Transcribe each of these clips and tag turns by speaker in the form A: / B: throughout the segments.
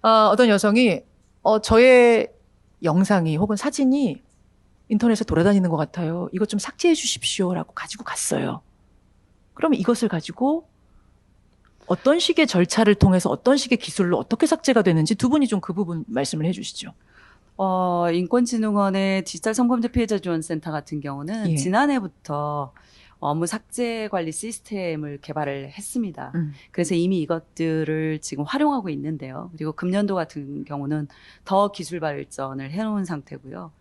A: 어떤 여성이 저의 영상이 혹은 사진이 인터넷에 돌아다니는 것 같아요. 이것 좀 삭제해 주십시오라고 가지고 갔어요. 그럼 이것을 가지고 어떤 식의 절차를 통해서 어떤 식의 기술로 어떻게 삭제가 되는지 두 분이 좀 그 부분 말씀을 해 주시죠.
B: 인권진흥원의 디지털 성범죄 피해자 지원센터 같은 경우는
A: 예.
B: 지난해부터 업무 삭제 관리 시스템을 개발을 했습니다.
A: 음.
B: 그래서 이미 이것들을 지금 활용하고 있는데요. 그리고 금년도 같은 경우는 더 기술 발전을 해놓은 상태고요.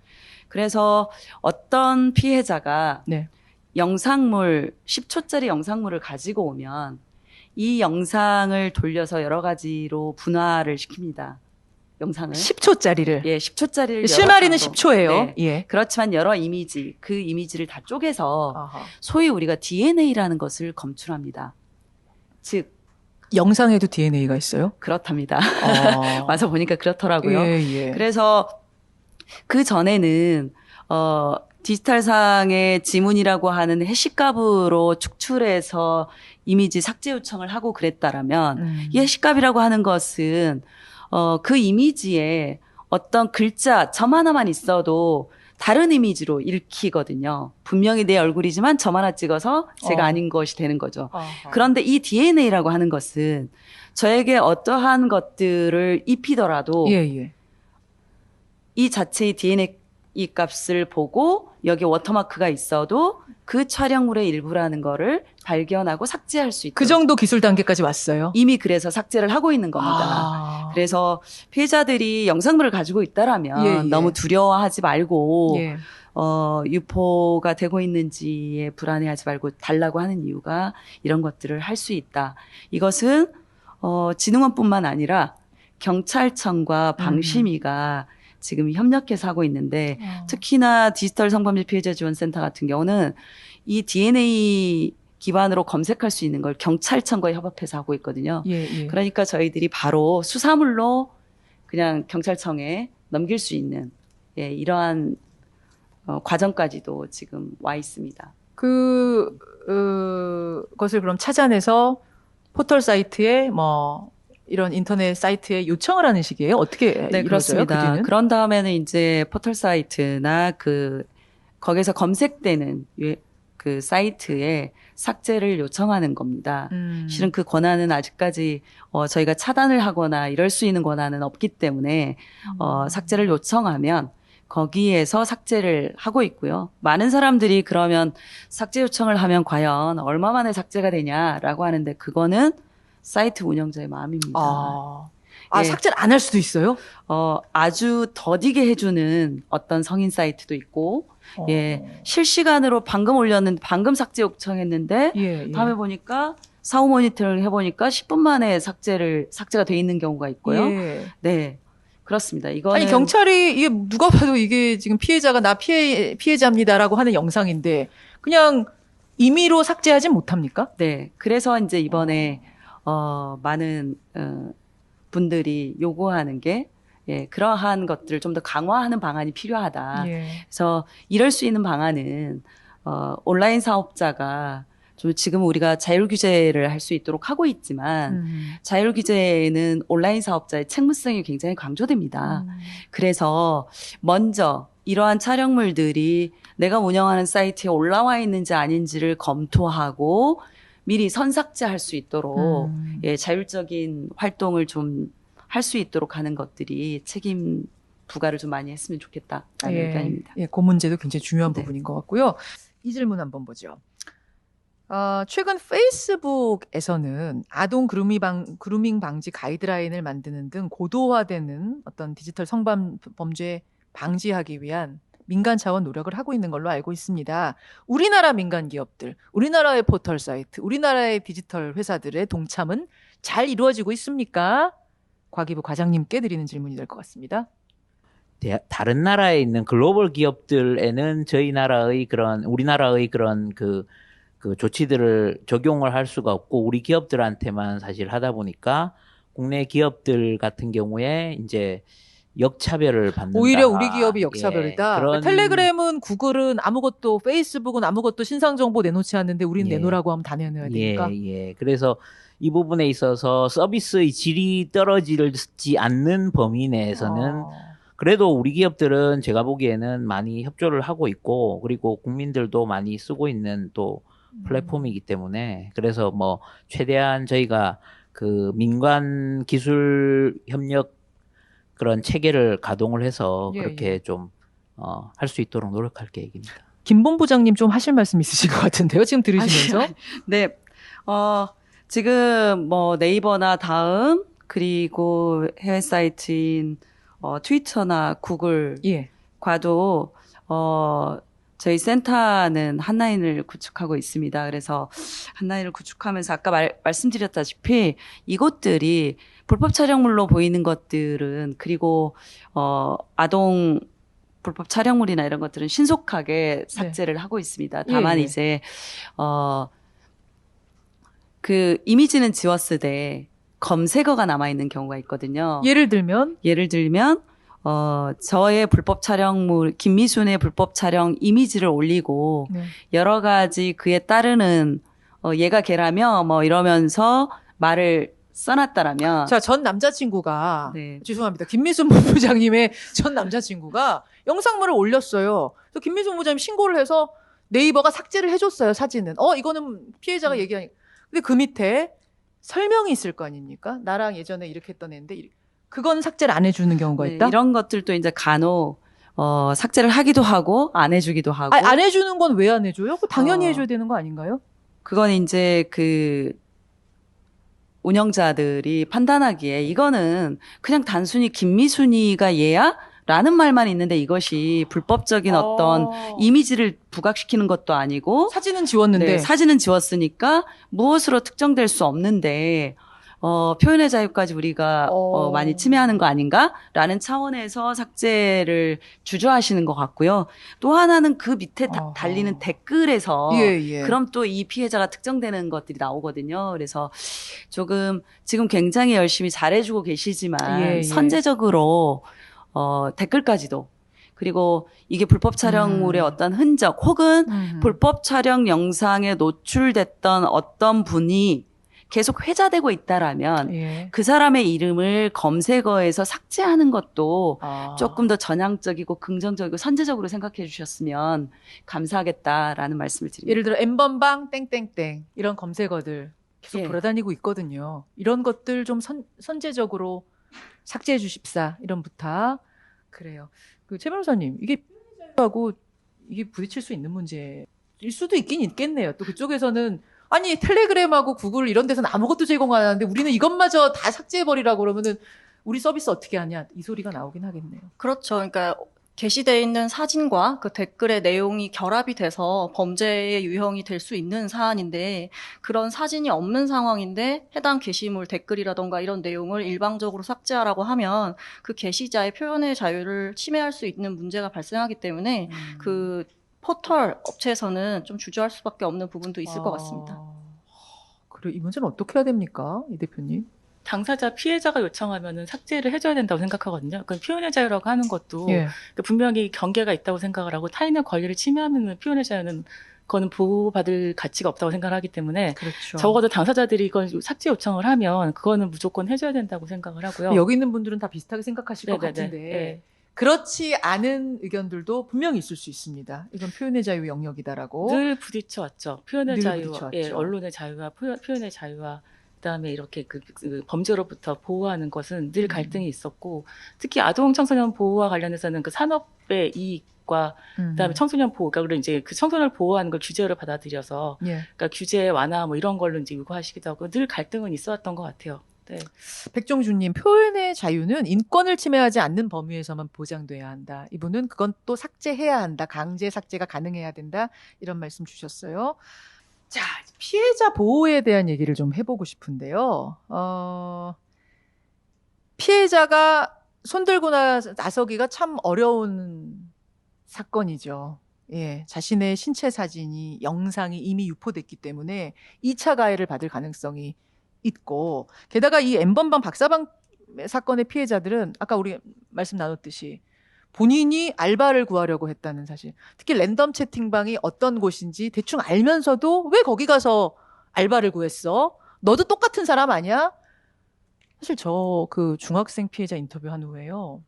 B: 그래서 어떤 피해자가
A: 네.
B: 영상물, 10초짜리 영상물을 가지고 오면 이 영상을 돌려서 여러 가지로 분화를 시킵니다. 영상을.
A: 10초짜리를.
B: 예, 10초짜리를
A: 실마리는 10초예요.
B: 네.
A: 예.
B: 그렇지만 여러 이미지, 그 이미지를 다 쪼개서
A: 아하.
B: 소위 우리가 DNA라는 것을 검출합니다. 즉,
A: 영상에도 DNA가 있어요?
B: 그렇답니다.
A: 아.
B: 와서 보니까 그렇더라고요.
A: 예, 예.
B: 그래서 그 전에는 디지털상의 지문이라고 하는 해시값으로 축출해서 이미지 삭제 요청을 하고 그랬다라면 이 해시값이라고 하는 것은 그 이미지에 어떤 글자, 점 하나만 있어도 다른 이미지로 읽히거든요. 분명히 내 얼굴이지만 점 하나 찍어서 제가 아닌 것이 되는 거죠.
A: 아하.
B: 그런데 이 DNA라고 하는 것은 저에게 어떠한 것들을 입히더라도
A: 예, 예.
B: 이 자체의 DNA 값을 보고 여기 워터마크가 있어도 그 촬영물의 일부라는 거를 발견하고 삭제할 수 있도록.
A: 그 정도 기술 단계까지 왔어요?
B: 이미 그래서 삭제를 하고 있는 겁니다. 그래서 피해자들이 영상물을 가지고 있다라면
A: 예, 예.
B: 너무 두려워하지 말고
A: 예.
B: 유포가 되고 있는지에 불안해하지 말고 달라고 하는 이유가 이런 것들을 할 수 있다. 이것은 진흥원뿐만 아니라 경찰청과 방심위가 지금 협력해서 하고 있는데 특히나 디지털 성범죄 피해자 지원센터 같은 경우는 이 DNA 기반으로 검색할 수 있는 걸 경찰청과 협업해서 하고 있거든요.
A: 예, 예.
B: 그러니까 저희들이 바로 수사물로 그냥 경찰청에 넘길 수 있는 이러한 과정까지도 지금 와 있습니다.
A: 그것을 그럼 찾아내서 포털 사이트에 이런 인터넷 사이트에 요청을 하는 식이에요? 어떻게
B: 네,
A: 이루어져요?
B: 그렇습니다.
A: 그 뒤는?
B: 그런 다음에는 이제 포털 사이트나 거기서 검색되는 그 사이트에 삭제를 요청하는 겁니다. 실은 그 권한은 아직까지 저희가 차단을 하거나 이럴 수 있는 권한은 없기 때문에 삭제를 요청하면 거기에서 삭제를 하고 있고요. 많은 사람들이 그러면 삭제 요청을 하면 과연 얼마 만에 삭제가 되냐라고 하는데 그거는 사이트 운영자의 마음입니다. 예.
A: 삭제를 안 할 수도 있어요?
B: 아주 더디게 해주는 어떤 성인 사이트도 있고, 실시간으로 방금 올렸는데, 방금 삭제 요청했는데,
A: 예.
B: 다음에 보니까, 사후 모니터링을 해보니까 10분 만에 삭제가 돼 있는 경우가 있고요.
A: 예.
B: 네. 그렇습니다. 이거는.
A: 아니, 경찰이, 이게 누가 봐도 이게 지금 피해자가 나 피해자입니다라고 하는 영상인데, 그냥 임의로 삭제하진 못합니까?
B: 네. 그래서 이제 이번에, 많은, 분들이 요구하는 게 그러한 것들을 좀 더 강화하는 방안이 필요하다. 그래서 이럴 수 있는 방안은 온라인 사업자가 좀 지금 우리가 자율 규제를 할 수 있도록 하고 있지만 자율 규제에는 온라인 사업자의 책무성이 굉장히 강조됩니다. 그래서 먼저 이러한 촬영물들이 내가 운영하는 사이트에 올라와 있는지 아닌지를 검토하고 미리 선삭제할 수 있도록 자율적인 활동을 좀 할 수 있도록 하는 것들이 책임 부과를 좀 많이 했으면 좋겠다라는 의견입니다.
A: 그 문제도 굉장히 중요한
B: 네.
A: 부분인 것 같고요. 이 질문 한번 보죠. 최근 페이스북에서는 아동 그루밍 방지 가이드라인을 만드는 등 고도화되는 어떤 디지털 성범죄 방지하기 위한 민간 차원 노력을 하고 있는 걸로 알고 있습니다. 우리나라 민간 기업들, 우리나라의 포털 사이트, 우리나라의 디지털 회사들의 동참은 잘 이루어지고 있습니까? 과기부 과장님께 드리는 질문이 될 것 같습니다.
C: 다른 나라에 있는 글로벌 기업들에는 우리나라의 그런 그 조치들을 적용을 할 수가 없고 우리 기업들한테만 사실 하다 보니까 국내 기업들 같은 경우에 이제 역차별을 받는다.
A: 오히려 우리 기업이 역차별이다. 그러니까 텔레그램은 구글은 페이스북은 아무것도 신상 정보 내놓지 않는데 우리는 내놓으라고 하면 다 내놔야 되니까.
C: 예. 그래서 이 부분에 있어서 서비스의 질이 떨어지지 않는 범위 내에서는 그래도 우리 기업들은 제가 보기에는 많이 협조를 하고 있고 그리고 국민들도 많이 쓰고 있는 또 플랫폼이기 때문에 그래서 뭐 최대한 저희가 그 민관 기술 협력 그런 체계를 가동을 해서
A: 예,
C: 그렇게
A: 예.
C: 좀 할 수 있도록 노력할 계획입니다.
A: 김 본부장님 좀 하실 말씀 있으실 것 같은데요. 지금 들으시면서.
B: 네. 지금 뭐 네이버나 다음 그리고 해외 사이트인 트위터나 구글과도 저희 센터는 한라인을 구축하고 있습니다. 그래서 한라인을 구축하면서 아까 말씀드렸다시피 이곳들이 불법 촬영물로 보이는 것들은 그리고 아동 불법 촬영물이나 이런 것들은 신속하게 삭제를 하고 있습니다. 다만
A: 예.
B: 이제 그 이미지는 지웠으되 검색어가 남아 있는 경우가 있거든요.
A: 예를 들면
B: 저의 불법 촬영물, 김미순의 불법 촬영 이미지를 올리고
A: 네.
B: 여러 가지 그에 따르는 얘가 걔라며 뭐 이러면서 말을 써놨다라면
A: 자, 전 남자친구가
B: 네.
A: 죄송합니다. 김미순 본부장님의 전 남자친구가 영상물을 올렸어요. 그래서 김미순 본부장님 신고를 해서 네이버가 삭제를 해줬어요. 사진은. 이거는 피해자가 얘기하니까. 근데 그 밑에 설명이 있을 거 아닙니까? 나랑 예전에 이렇게 했던 애인데 그건 삭제를 안 해주는 경우가
B: 네,
A: 있다?
B: 이런 것들도 이제 간혹 삭제를 하기도 하고 안 해주기도 하고
A: 안 해주는 건 왜 안 해줘요? 그거 당연히 해줘야 되는 거 아닌가요?
B: 그건 이제 그 운영자들이 판단하기에 이거는 그냥 단순히 김미순이가 얘야? 라는 말만 있는데 이것이 불법적인 어떤 이미지를 부각시키는 것도 아니고
A: 사진은 지웠는데
B: 네, 사진은 지웠으니까 무엇으로 특정될 수 없는데 표현의 자유까지 우리가 많이 침해하는 거 아닌가라는 차원에서 삭제를 주저하시는 것 같고요. 또 하나는 그 밑에 달리는 댓글에서 그럼 또 이 피해자가 특정되는 것들이 나오거든요. 그래서 조금 지금 굉장히 열심히 잘해주고 계시지만 선제적으로 댓글까지도 그리고 이게 불법 촬영물의 어떤 흔적 혹은 불법 촬영 영상에 노출됐던 어떤 분이 계속 회자되고 있다라면 그 사람의 이름을 검색어에서 삭제하는 것도 조금 더 전향적이고 긍정적이고 선제적으로 생각해 주셨으면 감사하겠다라는 말씀을 드립니다.
A: 예를 들어 N번방 땡땡땡 이런 검색어들 계속 돌아다니고 있거든요. 이런 것들 좀 선제적으로 삭제해 주십사 이런 부탁. 그래요. 최 변호사님 이게 하고 이게 부딪힐 수 있는 문제일 수도 있긴 있겠네요. 또 그쪽에서는 아니 텔레그램하고 구글 이런 데서는 아무것도 제공 안 하는데 우리는 이것마저 다 삭제해버리라고 그러면은 우리 서비스 어떻게 하냐 이 소리가 나오긴 하겠네요.
D: 그렇죠. 그러니까 게시되어 있는 사진과 그 댓글의 내용이 결합이 돼서 범죄의 유형이 될 수 있는 사안인데 그런 사진이 없는 상황인데 해당 게시물 댓글이라던가 이런 내용을 일방적으로 삭제하라고 하면 그 게시자의 표현의 자유를 침해할 수 있는 문제가 발생하기 때문에 그 포털 업체에서는 좀 주저할 수밖에 없는 부분도 있을 것 같습니다.
A: 그래 이 문제는 어떻게 해야 됩니까, 이 대표님?
E: 당사자 피해자가 요청하면은 삭제를 해줘야 된다고 생각하거든요. 그 표현의 자유라고 하는 것도 분명히 경계가 있다고 생각을 하고 타인의 권리를 침해하면 표현의 자유는 그거는 보호받을 가치가 없다고 생각을 하기 때문에
A: 그렇죠.
E: 적어도 당사자들이 이건 삭제 요청을 하면 그거는 무조건 해줘야 된다고 생각을 하고요.
A: 여기 있는 분들은 다 비슷하게 생각하실 것 같은데 그렇지 않은 의견들도 분명히 있을 수 있습니다. 이건 표현의 자유 영역이다라고.
E: 늘 부딪혀 왔죠. 표현의 자유와
A: 부딪혀왔죠.
E: 언론의 자유와 표현의 자유와 그다음에 이렇게 그 범죄로부터 보호하는 것은 늘 갈등이 있었고 특히 아동 청소년 보호와 관련해서는 그 산업의 이익과 그다음에 청소년 보호, 그러니까 이제 그 청소년을 보호하는 걸 규제로 받아들여서 그러니까 규제 완화 뭐 이런 걸로 이제 요구하시기도 하고 늘 갈등은 있었던 것 같아요. 네.
A: 백정주님, 표현의 자유는 인권을 침해하지 않는 범위에서만 보장돼야 한다. 이분은 그건 또 삭제해야 한다. 강제 삭제가 가능해야 된다. 이런 말씀 주셨어요. 자, 피해자 보호에 대한 얘기를 좀 해보고 싶은데요. 피해자가 손들고 나서기가 참 어려운 사건이죠. 자신의 신체 사진이, 영상이 이미 유포됐기 때문에 2차 가해를 받을 가능성이 있고, 게다가 이 N번방 박사방 사건의 피해자들은 아까 우리 말씀 나눴듯이 본인이 알바를 구하려고 했다는 사실, 특히 랜덤 채팅방이 어떤 곳인지 대충 알면서도 왜 거기 가서 알바를 구했어? 너도 똑같은 사람 아니야? 사실 저 그 중학생 피해자 인터뷰한 후에요.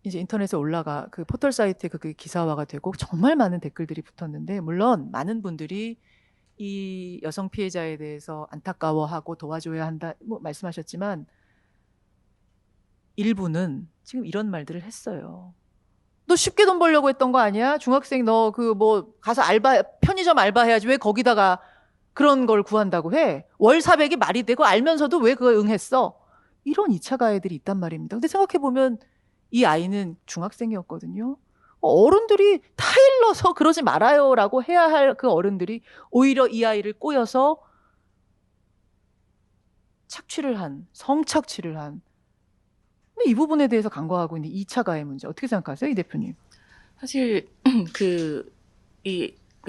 A: 이제 인터넷에 올라가 그 포털 사이트에 그게 기사화가 되고 정말 많은 댓글들이 붙었는데, 물론 많은 분들이 이 여성 피해자에 대해서 안타까워하고 도와줘야 한다 뭐 말씀하셨지만, 일부는 지금 이런 말들을 했어요. 너 쉽게 돈 벌려고 했던 거 아니야? 중학생 너 그 뭐 가서 편의점 알바해야지 왜 거기다가 그런 걸 구한다고 해? 월 400이 말이 되고 알면서도 왜 그걸 응했어? 이런 2차 가해들이 있단 말입니다. 근데 생각해보면 이 아이는 중학생이었거든요. 어른들이 타일러서 그러지 말아요라고 해야 할 그 어른들이 오히려 이 아이를 꼬여서 성착취를 한. 근데 이 부분에 대해서 간과하고 있는 2차 가해 문제 어떻게 생각하세요, 이 대표님?
E: 사실 그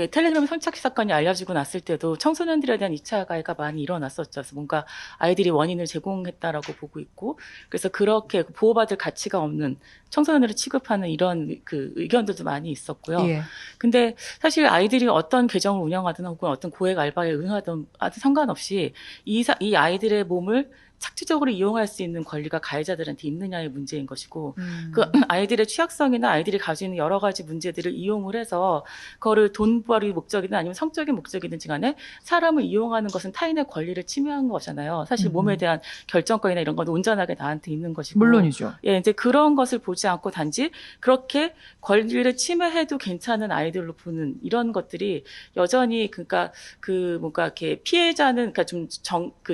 E: 텔레그램 성착취 사건이 알려지고 났을 때도 청소년들에 대한 2차 가해가 많이 일어났었죠. 그래서 뭔가 아이들이 원인을 제공했다라고 보고 있고, 그래서 그렇게 보호받을 가치가 없는 청소년들을 취급하는 이런 그 의견들도 많이 있었고요.
A: 예.
E: 근데 사실 아이들이 어떤 계정을 운영하든 혹은 어떤 고액 알바에 응하든 상관없이 이 아이들의 몸을 착취적으로 이용할 수 있는 권리가 가해자들한테 있느냐의 문제인 것이고, 그 아이들의 취약성이나 아이들이 가지고 있는 여러 가지 문제들을 이용을 해서 그거를 돈벌이 목적이든 아니면 성적인 목적이든지 간에 사람을 이용하는 것은 타인의 권리를 침해한 거잖아요. 사실 몸에 대한 결정권이나 이런 건 온전하게 나한테 있는 것이고.
A: 물론이죠.
E: 예, 이제 그런 것을 보지 않고 단지 그렇게 권리를 침해해도 괜찮은 아이들로 보는 이런 것들이 여전히, 그러니까 뭔가 이렇게 피해자는 그러니까 좀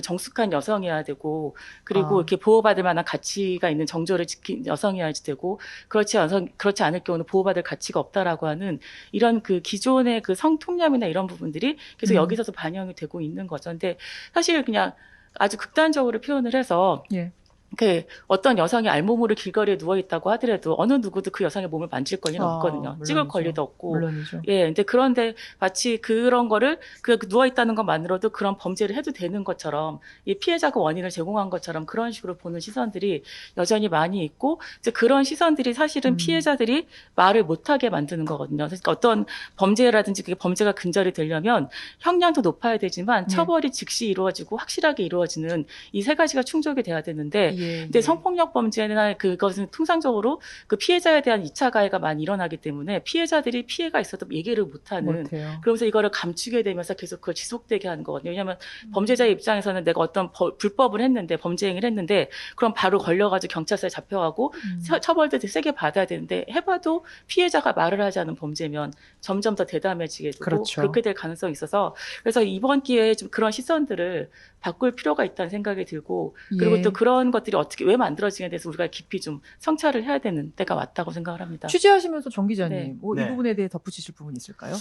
E: 정숙한 여성이어야 되고, 그리고 이렇게 보호받을 만한 가치가 있는 정조를 지킨 여성이어야지 되고, 그렇지 않을 경우는 보호받을 가치가 없다라고 하는 이런 그 기존의 그 성통념이나 이런 부분들이 계속 여기서도 반영이 되고 있는 거죠. 근데 사실 그냥 아주 극단적으로 표현을 해서,
A: 예.
E: 그 어떤 여성이 알몸으로 길거리에 누워 있다고 하더라도 어느 누구도 그 여성의 몸을 만질 권리는 없거든요.
A: 물론이죠.
E: 찍을 권리도 없고.
A: 물론이죠.
E: 예, 근데 그런데 마치 그런 거를 누워 있다는 것만으로도 그런 범죄를 해도 되는 것처럼, 이 피해자가 원인을 제공한 것처럼 그런 식으로 보는 시선들이 여전히 많이 있고, 이제 그런 시선들이 사실은 피해자들이 말을 못하게 만드는 거거든요. 그러니까 어떤 범죄라든지 그게 범죄가 근절이 되려면 형량도 높아야 되지만 처벌이 즉시 이루어지고 확실하게 이루어지는 이 세 가지가 충족이 돼야 되는데, 근데 성폭력 범죄나 그것은 통상적으로 그 피해자에 대한 2차 가해가 많이 일어나기 때문에 피해자들이 피해가 있어도 얘기를 못하는, 그러면서 이거를 감추게 되면서 계속 그걸 지속되게 하는 거거든요. 왜냐하면 범죄자의 입장에서는 내가 어떤 불법을 했는데, 범죄 행위를 했는데, 그럼 바로 걸려가지고 경찰서에 잡혀가고 처벌도 세게 받아야 되는데, 해봐도 피해자가 말을 하지 않은 범죄면 점점 더 대담해지게 되고,
A: 그렇죠.
E: 그렇게 될 가능성이 있어서, 그래서 이번 기회에 좀 그런 시선들을 바꿀 필요가 있다는 생각이 들고, 그리고 또 그런 것들이 어떻게 왜 만들어지게 돼서 우리가 깊이 좀 성찰을 해야 되는 때가 왔다고 생각을 합니다.
A: 취재하시면서 정 기자님,
E: 네.
A: 이 부분에 대해 덧붙이실 부분 있을까요?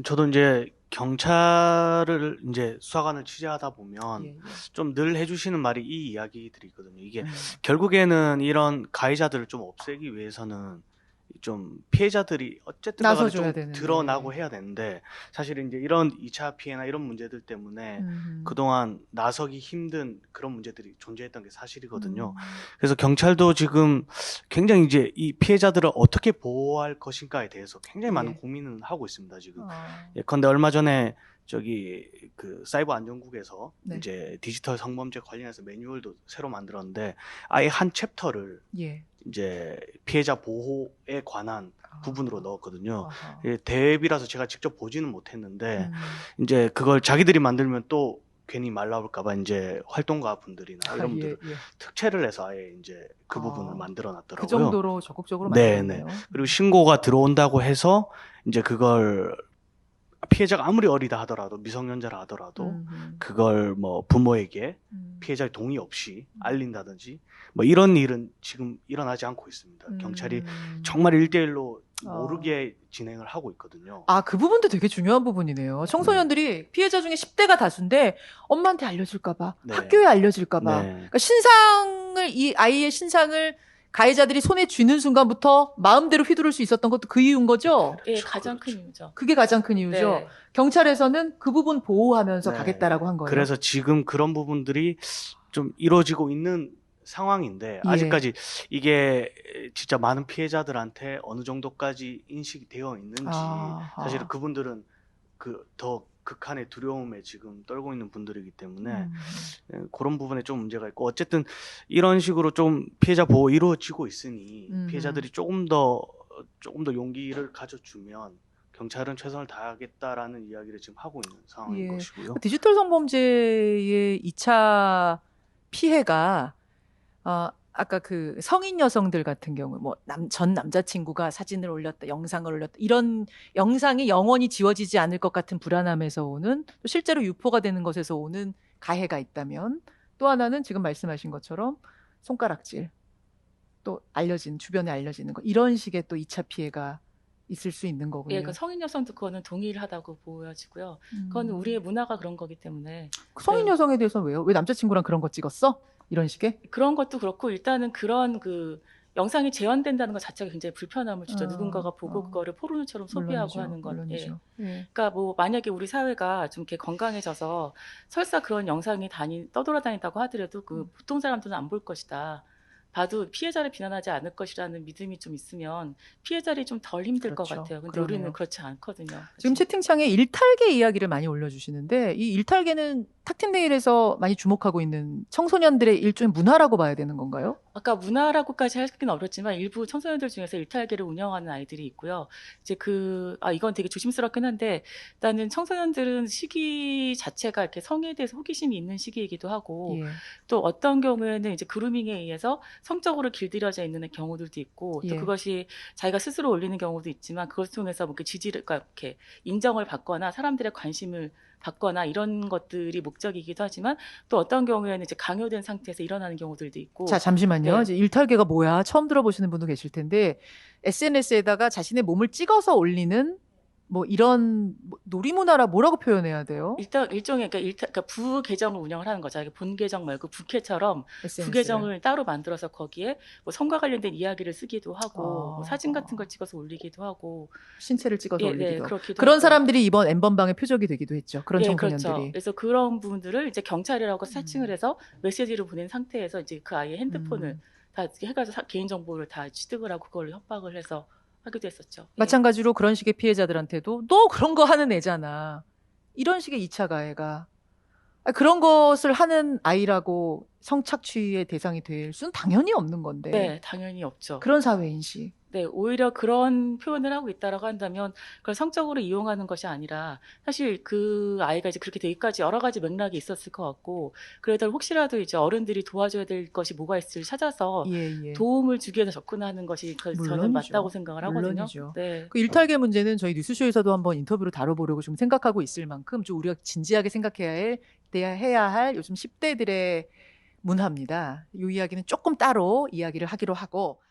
F: 저도 이제 경찰을 이제 수사관을 취재하다 보면 좀 늘 해주시는 말이 이 이야기들이 있거든요. 이게 결국에는 이런 가해자들을 좀 없애기 위해서는 좀 피해자들이 어쨌든 간에 좀
A: 되는데.
F: 드러나고 해야 되는데, 사실 이제 이런 2차 피해나 이런 문제들 때문에 그동안 나서기 힘든 그런 문제들이 존재했던 게 사실이거든요. 그래서 경찰도 지금 굉장히 이제 이 피해자들을 어떻게 보호할 것인가에 대해서 굉장히 많은 고민을 하고 있습니다, 지금. 예컨대 얼마 전에 그 사이버 안전국에서 이제 디지털 성범죄 관련해서 매뉴얼도 새로 만들었는데, 아예 한 챕터를 이제 피해자 보호에 관한 부분으로 넣었거든요. 대비라서 제가 직접 보지는 못했는데, 이제 그걸 자기들이 만들면 또 괜히 말 나올까봐 이제 활동가 분들이나 이런 분들 특채를 해서 아예 이제 그 부분을 만들어 놨더라고요.
A: 그 정도로 적극적으로 만들었네요.
F: 그리고 신고가 들어온다고 해서 이제 그걸 피해자가 아무리 어리다 하더라도, 미성년자라 하더라도 그걸 뭐 부모에게 피해자의 동의 없이 알린다든지 뭐 이런 일은 지금 일어나지 않고 있습니다. 경찰이 정말 1대1로 모르게 진행을 하고 있거든요.
A: 그 부분도 되게 중요한 부분이네요. 청소년들이 피해자 중에 10대가 다수인데 엄마한테 알려줄까봐, 학교에 알려질까봐. 그러니까 이 아이의 신상을 가해자들이 손에 쥐는 순간부터 마음대로 휘두를 수 있었던 것도 그 이유인 거죠?
E: 예, 가장 큰 이유죠.
A: 그게 가장 큰 이유죠.
E: 네.
A: 경찰에서는 그 부분 보호하면서 가겠다라고 한 거예요.
F: 그래서 지금 그런 부분들이 좀 이루어지고 있는 상황인데, 아직까지 이게 진짜 많은 피해자들한테 어느 정도까지 인식이 되어 있는지, 사실은 그분들은 더 극한의 두려움에 지금 떨고 있는 분들이기 때문에 그런 부분에 좀 문제가 있고 어쨌든 이런 식으로 좀 피해자 보호 이루어지고 있으니 피해자들이 조금 더 용기를 가져주면 경찰은 최선을 다하겠다라는 이야기를 지금 하고 있는 상황인 것이고요.
A: 디지털 성범죄의 2차 피해가 아까 그 성인 여성들 같은 경우 뭐 전 남자친구가 사진을 올렸다, 영상을 올렸다 이런 영상이 영원히 지워지지 않을 것 같은 불안함에서 오는 또 실제로 유포가 되는 것에서 오는 가해가 있다면 또 하나는 지금 말씀하신 것처럼 손가락질 또 주변에 알려지는 거 이런 식의 또 2차 피해가 있을 수 있는 거군요.
E: 예, 그 성인 여성도 그거는 동일하다고 보여지고요. 그건 우리의 문화가 그런 거기 때문에.
A: 성인 여성에 대해서는 왜요? 왜 남자친구랑 그런 거 찍었어? 이런 식의?
E: 그런 것도 그렇고 일단은 그런 그 영상이 재현된다는 것 자체가 굉장히 불편함을 주죠. 누군가가 보고 그거를 포르노처럼 소비하고
A: 물론이죠.
E: 하는 건.
A: 물론이죠.
E: 그러니까 뭐 만약에 우리 사회가 좀 이렇게 건강해져서 설사 그런 영상이 떠돌아다닌다고 하더라도 그 보통 사람들은 안 볼 것이다. 봐도 피해자를 비난하지 않을 것이라는 믿음이 좀 있으면 피해자들이 좀 덜 힘들 것 같아요. 근데
A: 그러네요.
E: 우리는 그렇지 않거든요.
A: 지금 채팅창에 일탈계 이야기를 많이 올려주시는데 이 일탈계는 탁틴데일에서 많이 주목하고 있는 청소년들의 일종의 문화라고 봐야 되는 건가요?
E: 아까 문화라고까지 하기는 어렵지만 일부 청소년들 중에서 일탈계를 운영하는 아이들이 있고요. 이제 이건 되게 조심스럽긴 한데 일단은 청소년들은 시기 자체가 이렇게 성에 대해서 호기심이 있는 시기이기도 하고 또 어떤 경우에는 이제 그루밍에 의해서 성적으로 길들여져 있는 경우들도 있고 또 그것이 자기가 스스로 올리는 경우도 있지만 그걸 통해서 뭐 그러니까 이렇게 인정을 받거나 사람들의 관심을 받거나 이런 것들이 목적이기도 하지만 또 어떤 경우에는 이제 강요된 상태에서 일어나는 경우들도 있고.
A: 자, 잠시만요. 이제 일탈계가 뭐야? 처음 들어보시는 분도 계실 텐데 SNS에다가 자신의 몸을 찍어서 올리는 뭐 이런 놀이문화라 뭐라고 표현해야 돼요?
E: 일단 일종의 그러니까 부계정을 운영을 하는 거죠. 본 계정 말고 부캐처럼 부계정을 따로 만들어서 거기에 뭐 성과 관련된 이야기를 쓰기도 하고 뭐 사진 같은 걸 찍어서 올리기도 하고
A: 신체를 찍어서 올리기도 하고
E: 그런
A: 사람들이 이번 N번방의 표적이 되기도 했죠. 그런 청소년들이.
E: 그렇죠. 그래서 그런 분들을 이제 경찰이라고 사칭을 해서 메시지를 보낸 상태에서 이제 그 아이의 핸드폰을 다 해가지고 개인 정보를 다 취득을 하고 그걸 협박을 해서 하기도 했었죠.
A: 마찬가지로 그런 식의 피해자들한테도 너 그런 거 하는 애잖아. 이런 식의 2차 가해가 그런 것을 하는 아이라고 성착취의 대상이 될 수는 당연히 없는 건데.
E: 네, 당연히 없죠.
A: 그런 사회인식.
E: 네, 오히려 그런 표현을 하고 있다라고 한다면 그걸 성적으로 이용하는 것이 아니라 사실 그 아이가 이제 그렇게 되기까지 여러 가지 맥락이 있었을 것 같고 그래도 혹시라도 이제 어른들이 도와줘야 될 것이 뭐가 있을지 찾아서 도움을 주기 위해서 접근하는 것이 저는 맞다고 생각을 하거든요.
A: 물론이죠.
E: 네.
A: 그 일탈계 문제는 저희 뉴스쇼에서도 한번 인터뷰로 다뤄보려고 좀 생각하고 있을 만큼 좀 우리가 진지하게 생각해야 할 요즘 10대들의 문화입니다. 이 이야기는 조금 따로 이야기를 하기로 하고